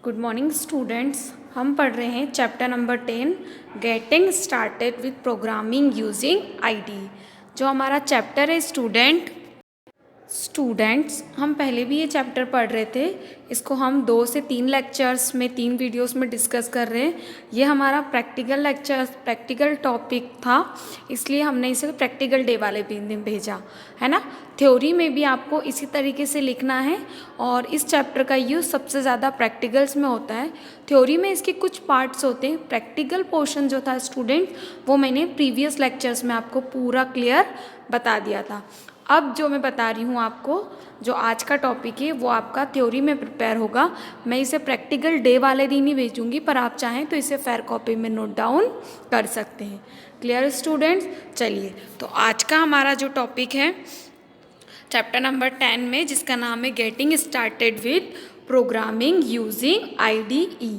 Good morning students. हम पढ़ रहे हैं chapter number 10 getting started with programming using ID. जो हमारा चैप्टर है स्टूडेंट्स हम पहले भी ये चैप्टर पढ़ रहे थे। इसको हम 2 से 3 लेक्चर्स में 3 वीडियोस में डिस्कस कर रहे हैं। ये हमारा प्रैक्टिकल टॉपिक था, इसलिए हमने इसे प्रैक्टिकल डे वाले दिन भेजा है ना। थ्योरी में भी आपको इसी तरीके से लिखना है और इस चैप्टर का यूज़ सबसे ज़्यादा प्रैक्टिकल्स में होता है। थ्योरी में इसके कुछ पार्ट्स होते हैं, प्रैक्टिकल पोर्शन जो था स्टूडेंट वो मैंने प्रीवियस लेक्चर्स में आपको पूरा क्लियर बता दिया था। अब जो मैं बता रही हूँ आपको, जो आज का टॉपिक है वो आपका थ्योरी में प्रिपेयर होगा। मैं इसे प्रैक्टिकल डे वाले दिन ही भेजूँगी, पर आप चाहें तो इसे फेयर कॉपी में नोट डाउन कर सकते हैं। Clear students? चलिए, तो आज का हमारा जो टॉपिक है चैप्टर नंबर 10 में, जिसका नाम है getting started with programming using IDE।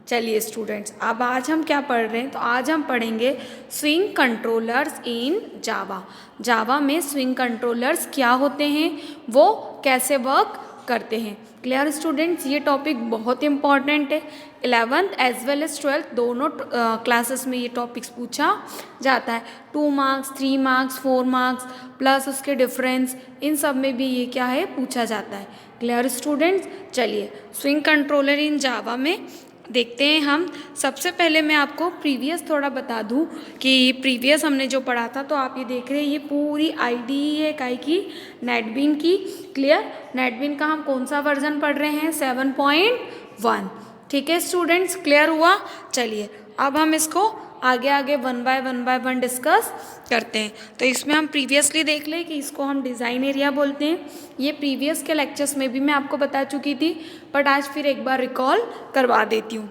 चलिए स्टूडेंट्स, अब आज हम क्या पढ़ रहे हैं? तो आज हम पढ़ेंगे स्विंग कंट्रोलर्स इन जावा। जावा में स्विंग कंट्रोलर्स क्या होते हैं, वो कैसे वर्क करते हैं। Clear students? ये टॉपिक बहुत इंपॉर्टेंट है। 11th as well as 12th दोनों क्लासेस में ये टॉपिक्स पूछा जाता है। 2 मार्क्स, 3 मार्क्स, 4 मार्क्स प्लस उसके डिफरेंस, इन सब में भी ये क्या है, पूछा जाता है। Clear students? चलिए, स्विंग कंट्रोलर इन जावा में देखते हैं हम। सबसे पहले मैं आपको प्रीवियस थोड़ा बता दूं कि प्रीवियस हमने जो पढ़ा था, तो आप ये देख रहे हैं ये पूरी IDE है काई की, नेटबीन की। क्लियर? नेटबीन का हम कौन सा वर्जन पढ़ रहे हैं? 7.1। ठीक है स्टूडेंट्स, क्लियर हुआ? चलिए, अब हम इसको आगे वन बाय वन डिस्कस करते हैं। तो इसमें हम प्रीवियसली देख लें कि इसको हम डिज़ाइन एरिया बोलते हैं। ये प्रीवियस के लेक्चर्स में भी मैं आपको बता चुकी थी, बट आज फिर एक बार रिकॉल करवा देती हूँ।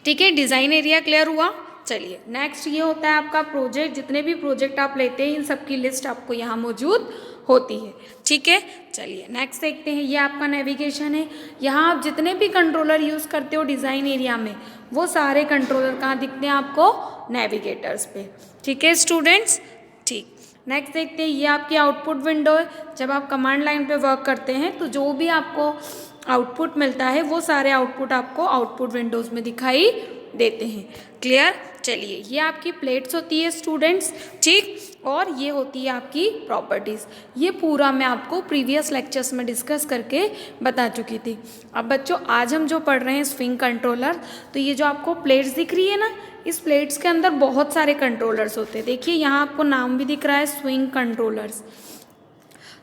ठीक है, डिज़ाइन एरिया क्लियर हुआ? चलिए, नेक्स्ट ये होता है आपका प्रोजेक्ट। जितने भी प्रोजेक्ट आप लेते हैं इन सब की लिस्ट आपको यहाँ मौजूद होती है। ठीक है, चलिए नेक्स्ट देखते हैं। ये आपका नेविगेशन है। यहाँ आप जितने भी कंट्रोलर यूज़ करते हो डिज़ाइन एरिया में, वो सारे कंट्रोलर कहाँ दिखते हैं आपको? नेविगेटर्स पे। ठीक है स्टूडेंट्स? ठीक, नेक्स्ट देखते हैं। ये आपकी आउटपुट विंडो है। जब आप कमांड लाइन पे वर्क करते हैं तो जो भी आपको आउटपुट मिलता है वो सारे आउटपुट आपको आउटपुट विंडोज़ में दिखाई देते हैं। क्लियर? चलिए, ये आपकी प्लेट्स होती है स्टूडेंट्स। ठीक, और ये होती है आपकी प्रॉपर्टीज़। ये पूरा मैं आपको प्रीवियस लेक्चर्स में डिस्कस करके बता चुकी थी। अब बच्चों, आज हम जो पढ़ रहे हैं स्विंग कंट्रोलर, तो ये जो आपको प्लेट्स दिख रही है ना, इस प्लेट्स के अंदर बहुत सारे कंट्रोलर्स होते हैं। देखिए यहाँ आपको नाम भी दिख रहा है, स्विंग कंट्रोलर्स।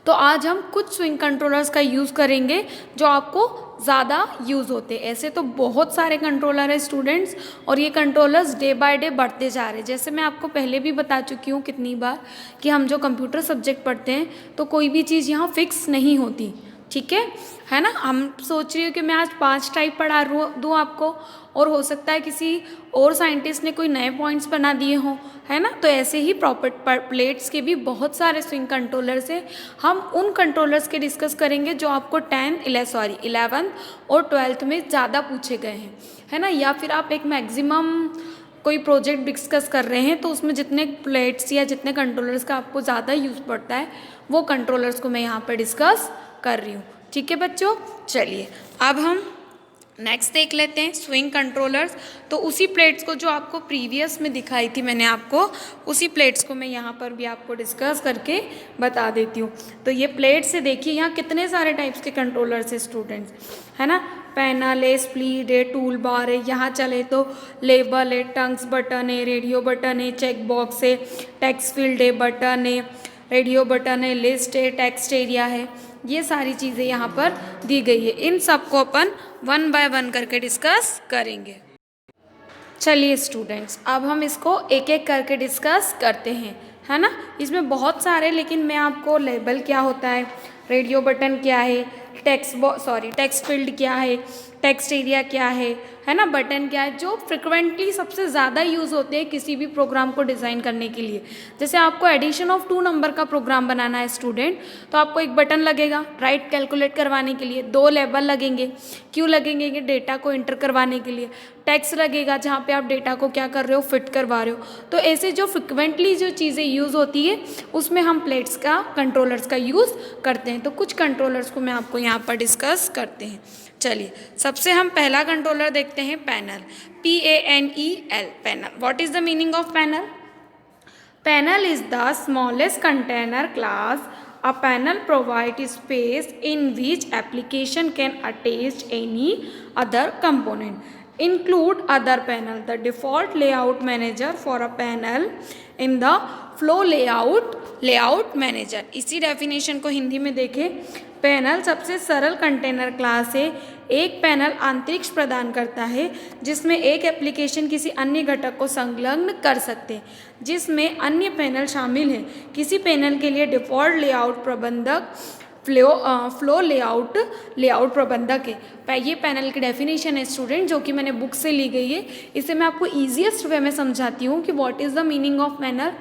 तो आज हम कुछ स्विंग कंट्रोलर्स का यूज़ करेंगे जो आपको ज़्यादा यूज़ होते हैं। ऐसे तो बहुत सारे कंट्रोलर है स्टूडेंट्स, और ये कंट्रोलर्स डे बाय डे बढ़ते जा रहे हैं। जैसे मैं आपको पहले भी बता चुकी हूँ कितनी बार कि हम जो कंप्यूटर सब्जेक्ट पढ़ते हैं तो कोई भी चीज़ यहाँ फिक्स नहीं होती। ठीक है ना। हम सोच रही हूँ कि मैं आज 5 टाइप पढ़ा दूँ आपको, और हो सकता है किसी और साइंटिस्ट ने कोई नए पॉइंट्स बना दिए हों, है ना। तो ऐसे ही प्लेट्स के भी बहुत सारे स्विंग कंट्रोलर्स हैं। हम उन कंट्रोलर्स के डिस्कस करेंगे जो आपको 11th और 12th में ज़्यादा पूछे गए हैं, है ना। या फिर आप एक मैक्सिमम कोई प्रोजेक्ट डिस्कस कर रहे हैं तो उसमें जितने प्लेट्स या जितने कंट्रोलर्स का आपको ज़्यादा यूज़ पड़ता है, वो कंट्रोलर्स को मैं यहाँ पर डिस्कस कर रही हूँ। ठीक है बच्चों? चलिए, अब हम नेक्स्ट देख लेते हैं स्विंग कंट्रोलर्स। तो उसी प्लेट्स को जो आपको प्रीवियस में दिखाई थी मैंने आपको, उसी प्लेट्स को मैं यहाँ पर भी आपको डिस्कस करके बता देती हूँ। तो ये प्लेट्स है, देखिए यहाँ कितने सारे टाइप्स के कंट्रोलर्स है स्टूडेंट्स, है ना। पैनल है, स्प्लीड है, टूल बार है, यहाँ चले तो लेबल है, टंग्स बटन है, रेडियो बटन है, चेक बॉक्स है, टेक्स्ट फील्ड है, बटन है, रेडियो बटन है, लिस्ट है, टेक्स्ट एरिया है। ये सारी चीज़ें यहाँ पर दी गई है। इन सबको अपन 1 बाय 1 करके डिस्कस करेंगे। चलिए स्टूडेंट्स, अब हम इसको एक एक करके डिस्कस करते हैं, है ना। इसमें बहुत सारे, लेकिन मैं आपको लेबल क्या होता है, रेडियो बटन क्या है, टेक्स्ट फील्ड क्या है, टेक्स्ट एरिया क्या है, है ना। बटन क्या है, जो फ्रिक्वेंटली सबसे ज़्यादा यूज़ होते हैं किसी भी प्रोग्राम को डिज़ाइन करने के लिए। जैसे आपको एडिशन ऑफ 2 नंबर का प्रोग्राम बनाना है स्टूडेंट, तो आपको एक बटन लगेगा राइट कैलकुलेट करवाने के लिए, 2 लेबल लगेंगे। क्यों लगेंगे, कि डेटा को इंटर करवाने के लिए। टेक्स्ट लगेगा जहाँ पे आप डेटा को क्या कर रहे हो, फिट करवा रहे हो। तो ऐसे जो फ्रिक्वेंटली जो चीज़ें यूज़ होती है उसमें हम प्लेट्स का, कंट्रोलर्स का यूज़ करते हैं। तो कुछ कंट्रोलर्स को मैं आपको यहाँ पर डिस्कस करते हैं। चलिए, सबसे हम पहला कंट्रोलर देखते हैं, panel, PANEL, panel. What is the meaning of panel? Panel is the smallest container class. A panel provides space in which application can attach any other component. Include other panel. The default layout manager for a panel in the flow layout manager. इसी definition को हिंदी में देखें, panel सबसे सरल container class है। एक panel अंतरिक्ष प्रदान करता है जिसमें एक एप्लीकेशन किसी अन्य घटक को संलग्न कर सकते हैं, जिसमें अन्य पैनल शामिल हैं। किसी पैनल के लिए डिफ़ॉल्ट लेआउट प्रबंधक फ्लो लेआउट प्रबंधक है। ये पैनल की डेफिनेशन है स्टूडेंट, जो कि मैंने बुक से ली गई है। इसे मैं आपको ईजीएस्ट वे में समझाती हूँ कि what is the meaning of panel.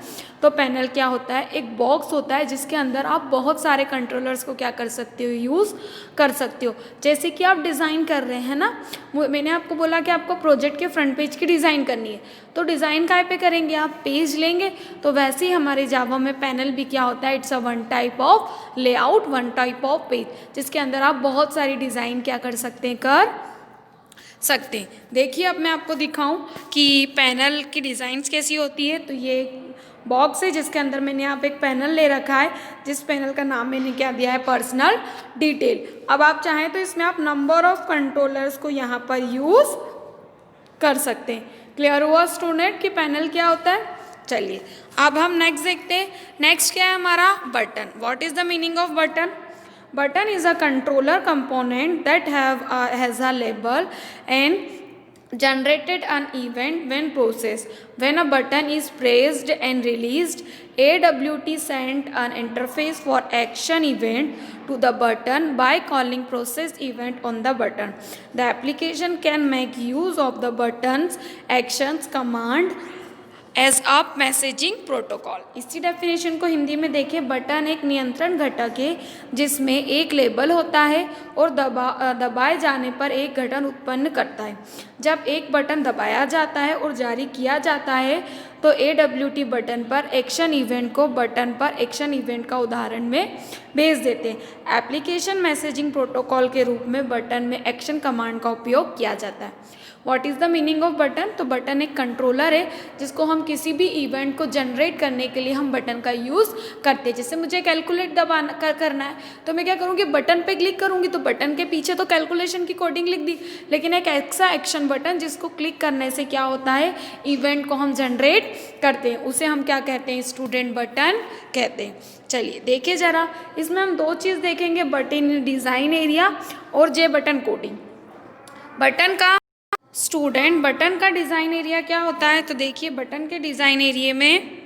तो पैनल क्या होता है, एक बॉक्स होता है जिसके अंदर आप बहुत सारे कंट्रोलर्स को क्या कर सकते हो, यूज़ कर सकते हो। जैसे कि आप डिज़ाइन कर रहे हैं ना, मैंने आपको बोला कि आपको प्रोजेक्ट के फ्रंट पेज की डिज़ाइन करनी है, तो डिज़ाइन काय पे करेंगे, आप पेज लेंगे। तो वैसे ही हमारे जावा में पैनल भी क्या होता है, it's a one type of layout, one type of page, जिसके अंदर आप बहुत सारी डिज़ाइन क्या कर सकते हैं, कर सकते हैं। देखिए, अब मैं आपको दिखाऊं कि पैनल की डिज़ाइंस कैसी होती है। तो ये बॉक्स है जिसके अंदर मैंने यहाँ पे एक पैनल ले रखा है, जिस पैनल का नाम मैंने क्या दिया है, पर्सनल डिटेल। अब आप चाहें तो इसमें आप नंबर ऑफ कंट्रोलर्स को यहाँ पर यूज़ कर सकते हैं। क्लियर हुआ स्टूडेंट कि पैनल क्या होता है? चलिए, अब हम नेक्स्ट देखते हैं। नेक्स्ट क्या है हमारा, button. What is the meaning of button? Button is a controller component that has a label and generated an event when processed. When a button is pressed and released, AWT sent an interface for action event to the button by calling process event on the button. The application can make use of the button's actions command as a messaging protocol. इसी definition को हिंदी में देखें, button एक नियंत्रण घटक है जिसमें एक लेबल होता है और दबाए जाने पर एक घटन उत्पन्न करता है। जब एक बटन दबाया जाता है और जारी किया जाता है तो AWT बटन पर एक्शन इवेंट को बटन पर एक्शन इवेंट का उदाहरण में भेज देते हैं। एप्लीकेशन मैसेजिंग प्रोटोकॉल के रूप में बटन में एक्शन कमांड का उपयोग किया जाता है। What is the meaning of button? तो बटन एक कंट्रोलर है जिसको हम किसी भी इवेंट को जनरेट करने के लिए हम बटन का यूज़ करते हैं। जैसे मुझे कैलकुलेट दबाना करना है तो मैं क्या करूँगी, बटन पे क्लिक करूँगी, तो बटन के पीछे तो कैलकुलेशन की कोडिंग लिख दी, लेकिन एक ऐसा एक्शन बटन जिसको क्लिक करने से क्या होता है, इवेंट को हम जनरेट करते हैं, उसे हम क्या कहते हैं, स्टूडेंट बटन कहते हैं। चलिए देखिए ज़रा, इसमें हम 2 चीज़ देखेंगे, बटन डिज़ाइन एरिया और जे बटन कोडिंग। बटन का स्टूडेंट, बटन का डिज़ाइन एरिया क्या होता है? तो देखिए, बटन के डिज़ाइन एरिया में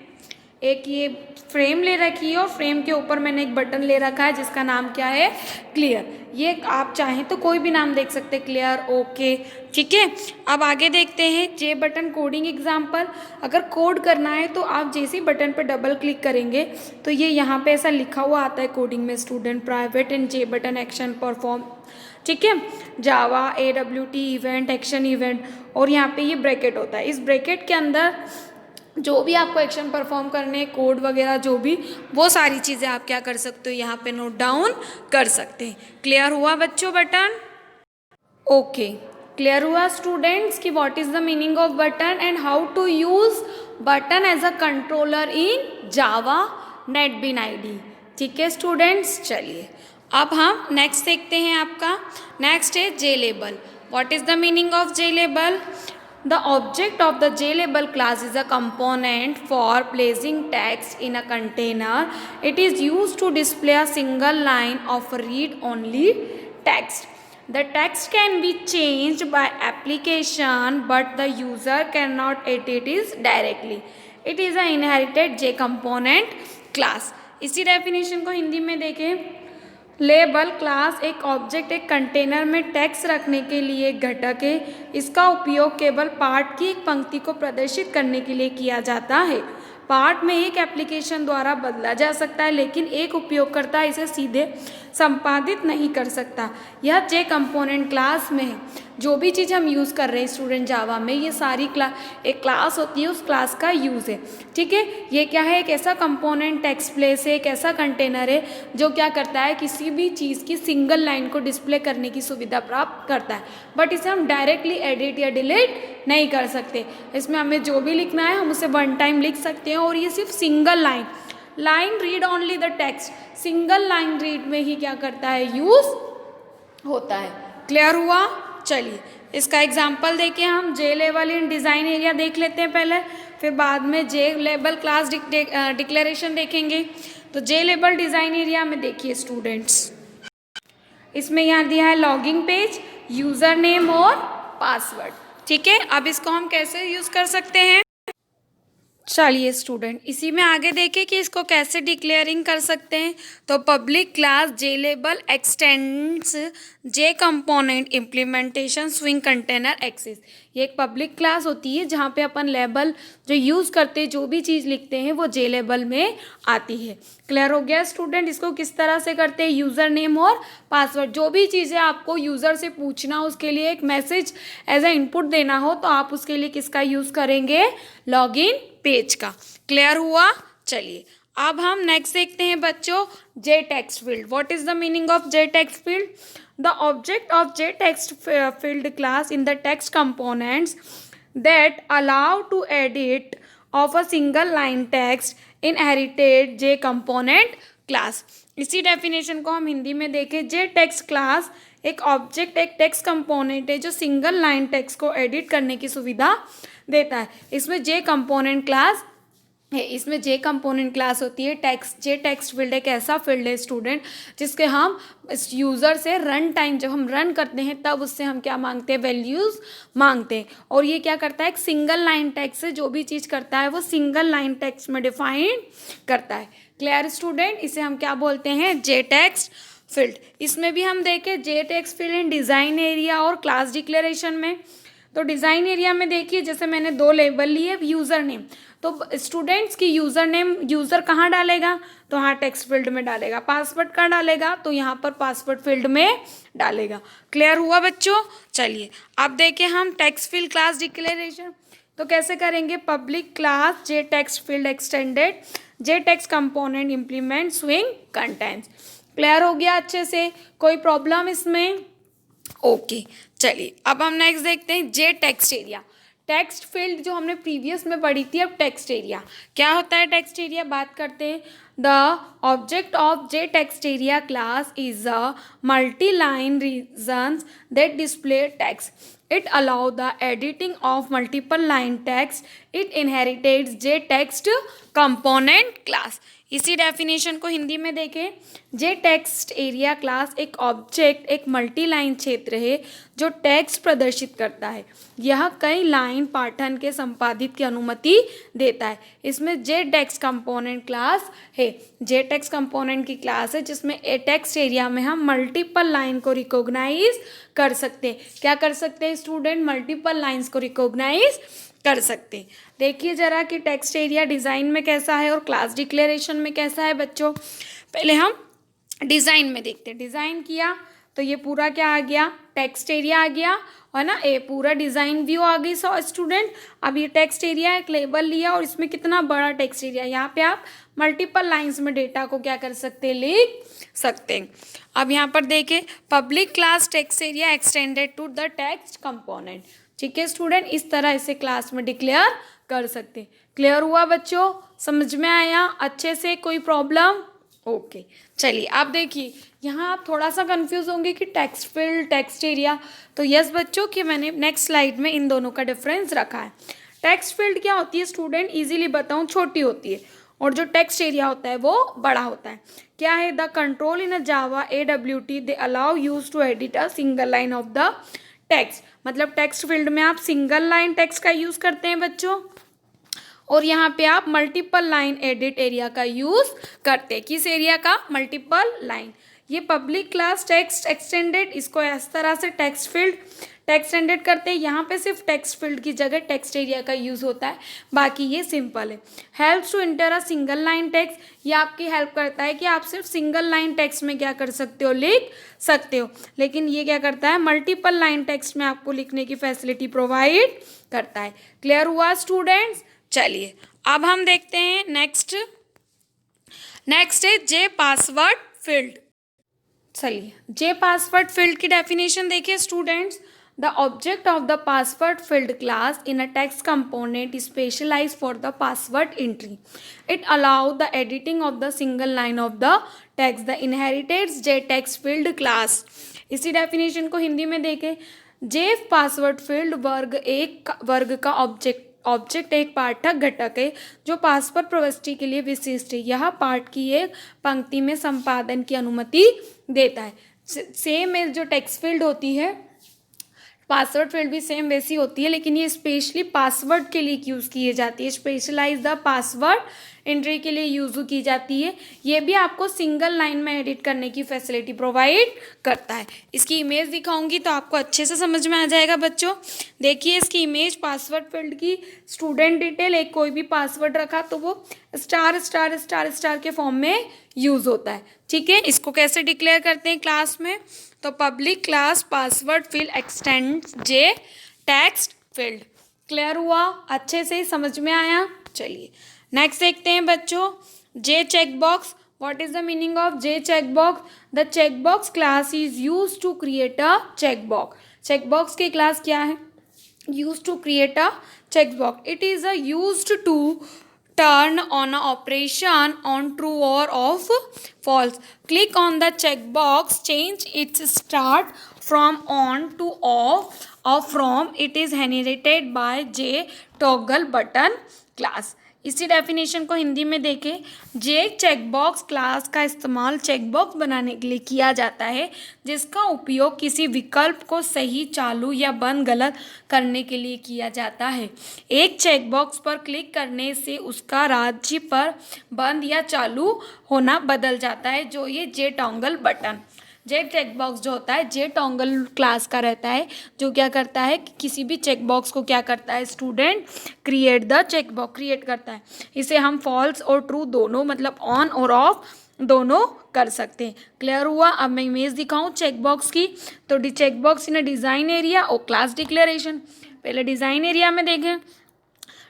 एक ये फ्रेम ले रखी है और फ्रेम के ऊपर मैंने एक बटन ले रखा है जिसका नाम क्या है, क्लियर। ये आप चाहें तो कोई भी नाम देख सकते हैं, क्लियर, ओके, ठीक है। अब आगे देखते हैं जे बटन कोडिंग एग्जाम्पल। अगर कोड करना है तो आप जैसे ही बटन पर डबल क्लिक करेंगे तो ये यहाँ पे ऐसा लिखा हुआ आता है कोडिंग में, student private and J button action perform, ठीक है, जावा AWT इवेंट एक्शन इवेंट, और यहाँ पे ये ब्रैकेट होता है। इस ब्रैकेट के अंदर जो भी आपको एक्शन परफॉर्म करने, कोड वगैरह जो भी, वो सारी चीज़ें आप क्या कर सकते हो, यहाँ पे नोट डाउन कर सकते हैं। क्लियर हुआ बच्चों बटन? ओके, क्लियर हुआ स्टूडेंट्स कि what is the meaning of button and how to use button as a controller in Java NetBean IDE. ठीक है स्टूडेंट्स, चलिए अब हम नेक्स्ट देखते हैं। आपका नेक्स्ट है JLabel। What is the meaning of JLabel? The object of the JLabel class is a component for placing text in a container. It is used to display a single line of read-only text. The text can be changed by application, but the user cannot edit it directly. It is an inherited J component class. इसी definition को हिंदी में देखें label class एक object एक container में text रखने के लिए एक घटक है। इसका उपयोग केवल पाठ की एक पंक्ति को प्रदर्शित करने के लिए किया जाता है। पाठ में एक एप्लीकेशन द्वारा बदला जा सकता है, लेकिन एक उपयोगकर्ता इसे सीधे संपादित नहीं कर सकता। यह जे कंपोनेंट क्लास में है। जो भी चीज़ हम यूज़ कर रहे हैं स्टूडेंट जावा में, ये सारी एक क्लास होती है, उस क्लास का यूज़ है। ठीक है, ये क्या है, एक ऐसा कंपोनेंट टेक्स्ट प्लेस है, एक ऐसा कंटेनर है जो क्या करता है, किसी भी चीज़ की सिंगल लाइन को डिस्प्ले करने की सुविधा प्राप्त करता है। बट इसे हम डायरेक्टली एडिट या डिलीट नहीं कर सकते। इसमें हमें जो भी लिखना है हम उसे वन टाइम लिख सकते हैं, और ये सिर्फ single line read only the text, single line read में ही क्या करता है, यूज़ होता है। क्लियर हुआ? चलिए इसका एग्जाम्पल देके हम जे लेवल इन डिज़ाइन एरिया देख लेते हैं पहले, फिर बाद में जे लेवल क्लास डिक्लेरेशन देखेंगे। तो जे लेवल डिज़ाइन एरिया में देखिए स्टूडेंट्स, इसमें यहाँ दिया है लॉगिंग पेज, यूज़र नेम और पासवर्ड। ठीक है, अब इसको हम कैसे यूज़ कर सकते हैं, चलिए स्टूडेंट इसी में आगे देखें कि इसको कैसे डिक्लेयरिंग कर सकते हैं। तो public class J label extends J component implementation swing container access, ये एक पब्लिक क्लास होती है जहाँ पे अपन लेबल जो यूज़ करते हैं, जो भी चीज़ लिखते हैं वो जे लेबल में आती है। क्लियर हो गया स्टूडेंट? इसको किस तरह से करते हैं, यूज़र नेम और पासवर्ड, जो भी चीज़ें आपको यूज़र से पूछना हो, उसके लिए एक मैसेज एज ए इनपुट देना हो, तो आप उसके लिए किसका यूज़ करेंगे, लॉगिन पेज का। क्लियर हुआ? चलिए अब हम नेक्स्ट देखते हैं बच्चों, J text field. What is the meaning of J text field? The object of J text field class in the text components that allow to edit of a single line text inherited J component class. इसी definition को हम हिंदी में देखें, J text class एक object एक text component है जो single line text को एडिट करने की सुविधा देता है। इसमें जे कंपोनेंट क्लास है, इसमें जे कंपोनेंट क्लास होती है। जे टेक्स्ट फील्ड एक ऐसा फील्ड है स्टूडेंट जिसके हम इस यूज़र से रन टाइम जब हम रन करते हैं तब उससे हम क्या मांगते हैं, वैल्यूज़ मांगते हैं। और ये क्या करता है, एक सिंगल लाइन टेक्स्ट से जो भी चीज़ करता है वो सिंगल लाइन टेक्स्ट में डिफाइन करता है। Clear student? इसे हम क्या बोलते हैं, जे टेक्स्ट फील्ड। इसमें भी हम देखें J text field in design area और क्लास डिक्लेरेशन में। तो डिज़ाइन एरिया में देखिए, जैसे मैंने दो लेबल लिए, यूज़र नेम, तो स्टूडेंट्स की यूज़र नेम यूज़र कहाँ डालेगा, तो हाँ टेक्स्ट फील्ड में डालेगा। पासवर्ड कहाँ डालेगा, तो यहाँ पर पासवर्ड फील्ड में डालेगा। क्लियर हुआ बच्चों? चलिए अब देखें हम टेक्स्ट फील्ड क्लास डिक्लेरेशन। तो कैसे करेंगे, public class J text field extended J text component implement swing contents. Clear हो गया अच्छे से? कोई प्रॉब्लम इसमें? ओके चलिए अब हम नेक्स्ट देखते हैं, जे टेक्स्ट एरिया। टेक्स्ट फील्ड जो हमने प्रीवियस में पढ़ी थी, अब टेक्स्ट एरिया क्या होता है, टेक्स्ट एरिया बात करते हैं। The object of J text area class is a multi line regions that display text. It allow the editing of multiple line text. It inherits J text component class. इसी definition को हिंदी में देखें, J text area class एक object एक multi line क्षेत्र है जो text प्रदर्शित करता है। यह कई लाइन पाठन के संपादित की अनुमति देता है। इसमें जे टेक्स्ट कंपोनेंट क्लास है। जे टेक्स्ट कंपोनेंट की क्लास है जिसमें टेक्स्ट एरिया में हम मल्टीपल लाइन को रिकॉग्नाइज कर सकते हैं। क्या कर सकते हैं स्टूडेंट, मल्टीपल लाइन्स को रिकॉग्नाइज कर सकते हैं। देखिए जरा कि टेक्स्ट एरिया डिज़ाइन में कैसा है और क्लास डिक्लेरेशन में कैसा है बच्चों। पहले हम डिज़ाइन में देखते हैं। डिज़ाइन किया तो ये पूरा क्या आ गया, टेक्स्ट एरिया आ गया, है ना, ये पूरा डिज़ाइन व्यू आ गई। सो स्टूडेंट अब ये टेक्स्ट एरिया एक लेबल लिया और इसमें कितना बड़ा टेक्स्ट एरिया, यहाँ पे आप मल्टीपल लाइंस में डेटा को क्या कर सकते हैं, लिख सकते हैं। अब यहाँ पर देखें, public class text area extended to the text component. ठीक है स्टूडेंट, इस तरह इसे क्लास में डिक्लेयर कर सकते हैं। क्लियर हुआ बच्चों, समझ में आया अच्छे से, कोई प्रॉब्लम? ओके चलिए आप देखिए, यहाँ आप थोड़ा सा कंफ्यूज होंगे कि टेक्स्ट फील्ड टेक्स्ट एरिया। तो यस बच्चों कि मैंने नेक्स्ट स्लाइड में इन दोनों का डिफरेंस रखा है। टेक्स्ट फील्ड क्या होती है स्टूडेंट, इजीली बताऊँ, छोटी होती है, और जो टेक्स्ट एरिया होता है वो बड़ा होता है। क्या है, the control in a Java AWT they allow use to edit a single line of the text. मतलब टेक्स्ट फील्ड में आप सिंगल लाइन टेक्स्ट का यूज़ करते हैं बच्चों, और यहाँ पे आप मल्टीपल लाइन एडिट एरिया का यूज़ करते हैं। किस एरिया का, मल्टीपल लाइन। ये पब्लिक क्लास टेक्स्ट एक्सटेंडेड, इसको इस तरह से टेक्स्ट फील्ड टेक्स्ट एक्सटेंडेड करते हैं। यहाँ पे सिर्फ टेक्स्ट फील्ड की जगह टेक्स्ट एरिया का यूज़ होता है, बाकी ये सिंपल है। Helps to enter a single line text, ये आपकी हेल्प करता है कि आप सिर्फ सिंगल लाइन टेक्स्ट में क्या कर सकते हो, लिख सकते हो। लेकिन ये क्या करता है, मल्टीपल लाइन टेक्स्ट में आपको लिखने की फैसिलिटी प्रोवाइड करता है। क्लियर हुआ स्टूडेंट्स? चलिए अब हम देखते हैं नेक्स्ट है जे पासवर्ड फील्ड। चलिए जे पासवर्ड फील्ड की डेफिनेशन देखिए students. The object of the password field class in a text component specialise for the password entry. It allow the editing of the single line of the text. The inheriteds J text field class. इसी definition को हिंदी में देखें। जे password field वर्ग का object एक पाठक घटक है जो पासवर्ड प्रविष्टि के लिए विशिष्ट है। यह पाठ की एक पंक्ति में संपादन की अनुमति देता है। सेम में जो टेक्स्ट फील्ड होती है, पासवर्ड फील्ड भी सेम वैसी होती है, लेकिन ये स्पेशली पासवर्ड के लिए यूज़ की जाती है। स्पेशलाइज द पासवर्ड एंट्री के लिए यूज़ की जाती है। ये भी आपको सिंगल लाइन में एडिट करने की फैसिलिटी प्रोवाइड करता है। इसकी इमेज दिखाऊंगी तो आपको अच्छे से समझ में आ जाएगा बच्चों। देखिए इसकी इमेज पासवर्ड फील्ड की स्टूडेंट डिटेल, एक कोई भी पासवर्ड रखा तो वो स्टार स्टार स्टार स्टार के फॉर्म में यूज़ होता है। ठीक है, इसको कैसे डिक्लेयर करते हैं क्लास में, तो public class password field extends J text field. Clear हुआ? अच्छे से समझ में आया? चलिए नेक्स्ट देखते हैं बच्चों, J check box. What is the meaning of J check box? The check box class is use to create a check box. Check box की क्लास क्या है? Use to create a check box. It is a used to turn on an operation on true or of false. Click on the checkbox, change its start from on to off or from it is inherited by J toggle button class. इसी definition को हिंदी में देखें। जे checkbox class का इस्तेमाल checkbox बनाने के लिए किया जाता है जिसका उपयोग किसी विकल्प को सही, चालू या बंद गलत करने के लिए किया जाता है। एक चेकबॉक्स पर क्लिक करने से उसका राज्य पर बंद या चालू होना बदल जाता है। जो ये जे टॉगल बटन, जे चेकबॉक्स जो होता है जे टॉगल क्लास का रहता है, जो क्या करता है कि किसी भी चेकबॉक्स को क्या करता है student, create the checkbox create करता है। इसे हम फॉल्स और ट्रू दोनों, मतलब ऑन और ऑफ दोनों कर सकते हैं। क्लियर हुआ? अब मैं इमेज दिखाऊं चेकबॉक्स की, तो checkbox in a design area और क्लास डिक्लेरेशन। पहले डिज़ाइन एरिया में देखें।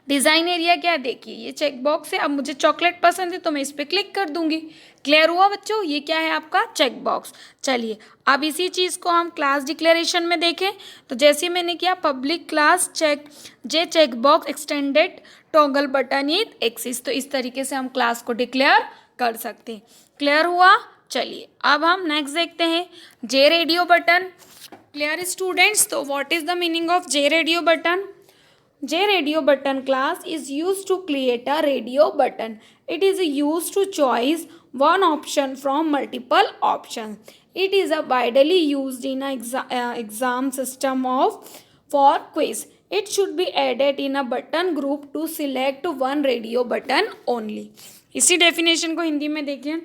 डिज़ाइन एरिया क्या, देखिए ये चेक बॉक्स है। अब मुझे चॉकलेट पसंद है तो मैं इस पर क्लिक कर दूंगी। क्लियर हुआ बच्चों? ये क्या है आपका चेक बॉक्स। चलिए अब इसी चीज़ को हम क्लास डिक्लेरेशन में देखें, तो जैसे मैंने किया public class J check box extended toggle button is exists, तो इस तरीके से हम क्लास को डिक्लेयर कर सकते हैं। क्लियर हुआ? चलिए अब हम नेक्स्ट देखते हैं J radio button. Clear students? तो what is the meaning of J radio button? J radio button class is used to create a radio button. It is used to choose one option from multiple options. It is a widely used in a exam system for quiz. It should be added in a button group to select one radio button only. इसी definition को हिंदी में देखें।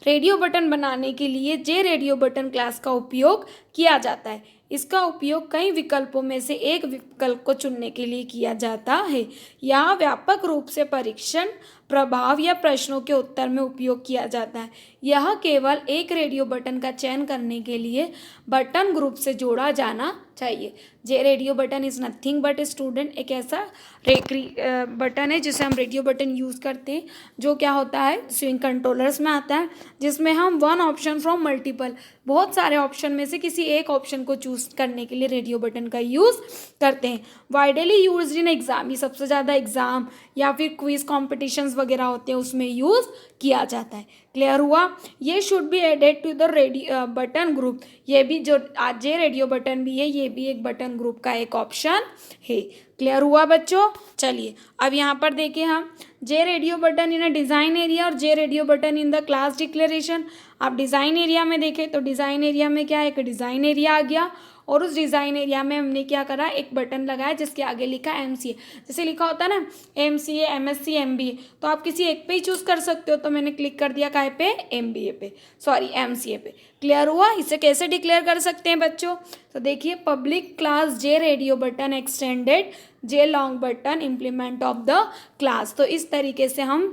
Radio button बनाने के लिए जे radio button class का उपयोग किया जाता है। इसका उपयोग कई विकल्पों में से एक विकल्प को चुनने के लिए किया जाता है। यह व्यापक रूप से परीक्षण, प्रभाव या प्रश्नों के उत्तर में उपयोग किया जाता है। यह केवल एक रेडियो बटन का चयन करने के लिए बटन ग्रुप से जोड़ा जाना चाहिए। J radio button is nothing but student एक ऐसा बटन है जिसे हम रेडियो बटन यूज़ करते हैं, जो क्या होता है स्विंग कंट्रोलर्स में आता है, जिसमें हम वन ऑप्शन फ्रॉम मल्टीपल, बहुत सारे ऑप्शन में से किसी एक ऑप्शन को चूज़ करने के लिए रेडियो बटन का यूज़ करते हैं। वाइडली यूज्ड इन एग्ज़ाम, ये सबसे ज़्यादा एग्ज़ाम या फिर क्विज कॉम्पिटिशन्स वगैरह होते हैं उसमें यूज़ किया जाता है। क्लियर हुआ? ये should be added to the radio button group. ये भी जो आज ये रेडियो बटन भी है, ये भी एक बटन ग्रुप का एक ऑप्शन है। क्लियर हुआ बच्चों? चलिए अब यहाँ पर देखें हम J radio button in a design area और J radio button in the class declaration. आप डिज़ाइन एरिया में देखें तो डिज़ाइन एरिया में क्या है, एक डिज़ाइन एरिया आ गया और उस डिज़ाइन एरिया में हमने क्या करा, एक बटन लगाया जिसके आगे लिखा MCA। जैसे लिखा होता है ना MCA, MSc, MBA, तो आप किसी एक पे ही चूज़ कर सकते हो। तो मैंने क्लिक कर दिया काय पे, MBA पे, सॉरी MCA पे। क्लियर हुआ? इसे कैसे डिक्लेयर कर सकते हैं बच्चों? तो देखिए, public class J radio button extended J long button implement of the class. तो इस तरीके से हम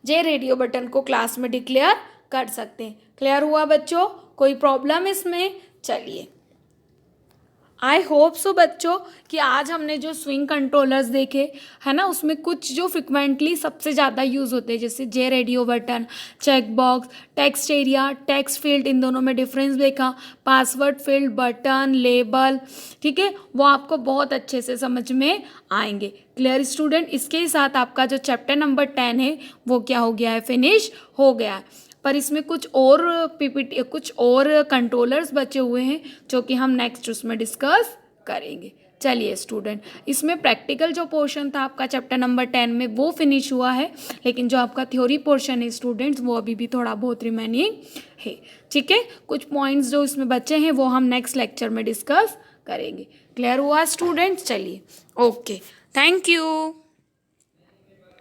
जे रेडियो बटन को क्लास में डिक्लेयर कर सकते हैं। क्लियर हुआ बच्चों? कोई प्रॉब्लम इसमें? चलिए, आई होप सो बच्चों कि आज हमने जो स्विंग कंट्रोलर्स देखे है ना, उसमें कुछ जो फ्रिक्वेंटली सबसे ज़्यादा यूज़ होते हैं, जैसे J radio button, check box, text area, text field, इन दोनों में डिफरेंस देखा, पासवर्ड फील्ड, बटन, लेबल, ठीक है, वो आपको बहुत अच्छे से समझ में आएंगे। Clear student? इसके साथ आपका जो चैप्टर नंबर 10 है वो क्या हो गया है, फिनिश हो गया है। पर इसमें कुछ और PPT, कुछ और कंट्रोलर्स बचे हुए हैं जो कि हम नेक्स्ट उसमें डिस्कस करेंगे। चलिए स्टूडेंट, इसमें प्रैक्टिकल जो पोर्शन था आपका चैप्टर नंबर 10 में वो फिनिश हुआ है, लेकिन जो आपका थ्योरी पोर्शन है स्टूडेंट्स वो अभी भी थोड़ा बहुत रिमेनिंग है। ठीक है, कुछ पॉइंट्स जो इसमें बचे हैं वो हम नेक्स्ट लेक्चर में डिस्कस करेंगे। क्लियर हुआ स्टूडेंट्स? चलिए, ओके, थैंक यू।